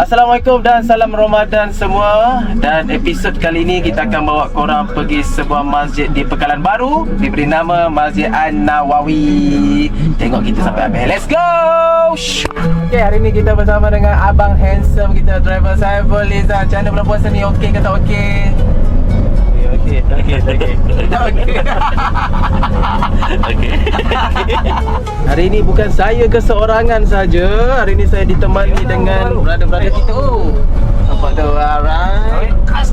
Assalamualaikum dan salam Ramadan semua. Dan episod kali ini kita akan bawa korang pergi sebuah masjid di Pekalan Baru, diberi nama Masjid An-Nawawi. Tengok kita sampai habis. Let's go! Okay, hari ni kita bersama dengan Abang Handsome kita, driver Saiful Liza. Macam mana bulan puasa ni? Okey ke tak okey? Okey. Hari ini bukan saya keseorangan saja. Hari ini saya ditemani dengan brother-brother kita. Nampak tu, alright. Lepas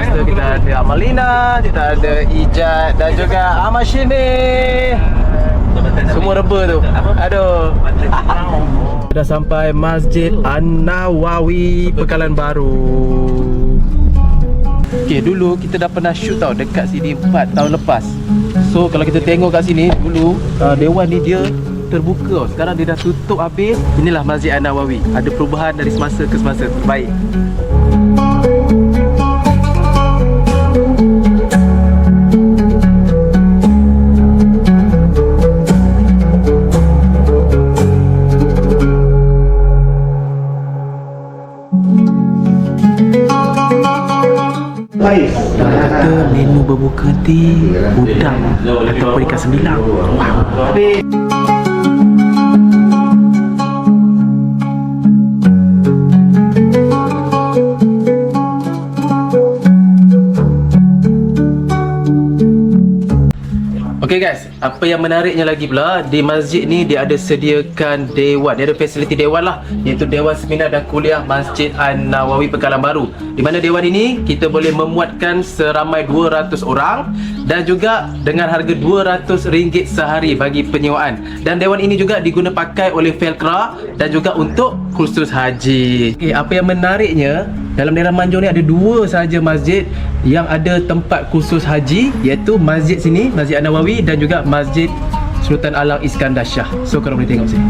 tu kita ada Amalina, kita ada Ijat dan juga Amashin ni. Semua reba tu. Aduh. Dah sampai Masjid An-Nawawi Pekalan Baru. Okay, dulu kita dah pernah shoot tau dekat sini 4 tahun lepas. So kalau kita tengok kat sini dulu dewan ni dia terbuka. Sekarang dia dah tutup habis. Inilah Masjid An-Nawawi. Ada perubahan dari semasa ke semasa. Baik. Kata menu berbuka nanti udang ataupun ikan sembilang. Wow. Okay guys, apa yang menariknya lagi pula, di masjid ni dia ada sediakan dewan. Dia ada fasiliti dewan lah, iaitu Dewan Seminar dan Kuliah Masjid An-Nawawi Pekalan Baru. Di mana dewan ini kita boleh memuatkan seramai 200 orang dan juga dengan harga RM200 sehari bagi penyewaan. Dan dewan ini juga diguna pakai oleh Felkra dan juga untuk khusus haji. Okay, apa yang menariknya, dalam daerah Manjung ni ada 2 sahaja masjid yang ada tempat khusus haji, iaitu masjid sini, Masjid An-Nawawi, dan juga Masjid Sultan Alang Iskandar Shah. So korang boleh tengok sini.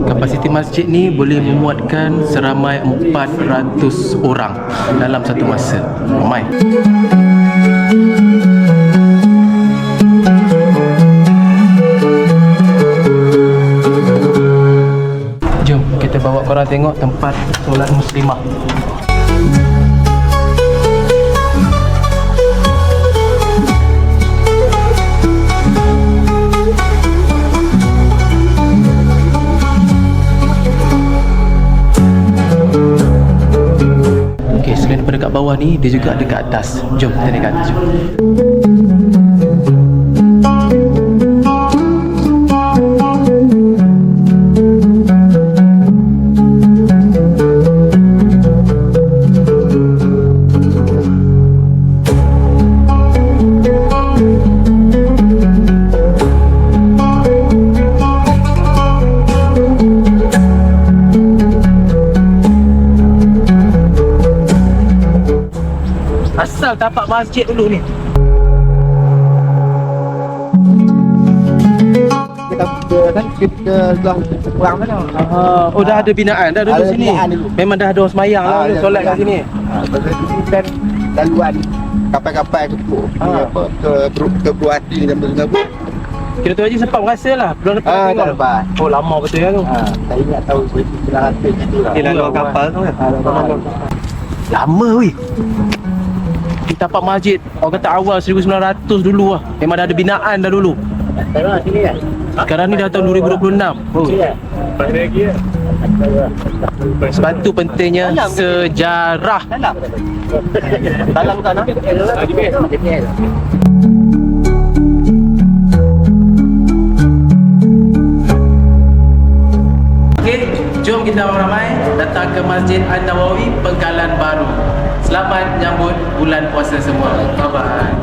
Kapasiti masjid ni boleh memuatkan seramai 400 orang dalam satu masa. Ramai. Jom kita bawa korang tengok tempat solat muslimah. Selain daripada kat bawah ni, dia juga ada kat atas. Jom kita naik kat atas. Asal tapak masjid dulu ni. Kita dah kurang mana? Oh dah ada binaan dah dulu sini. Memang dah ada orang semayang lah solat kat sini. Dan laluan kapal-kapal ke Puati dan Singapura. Kira tu Haji sempat berasa lah bulan lepas tengok. Lepas. Oh lama betul ya tu. Saya ingat tahu 1900 tu lah. Dia laluan kapal tu kan. Lama weh. Di tapak masjid orang kata awal 1900 dulu lah. Memang dah ada binaan dah dulu. Sekarang sini kan? Sekarang ni dah tahun 2026. Oh. Sebab tu pentingnya sejarah. Dalam kan? kita ramai datang ke Masjid An-Nawawi Pengkalan Baru. Selamat menyambut bulan puasa semua. Bye bye.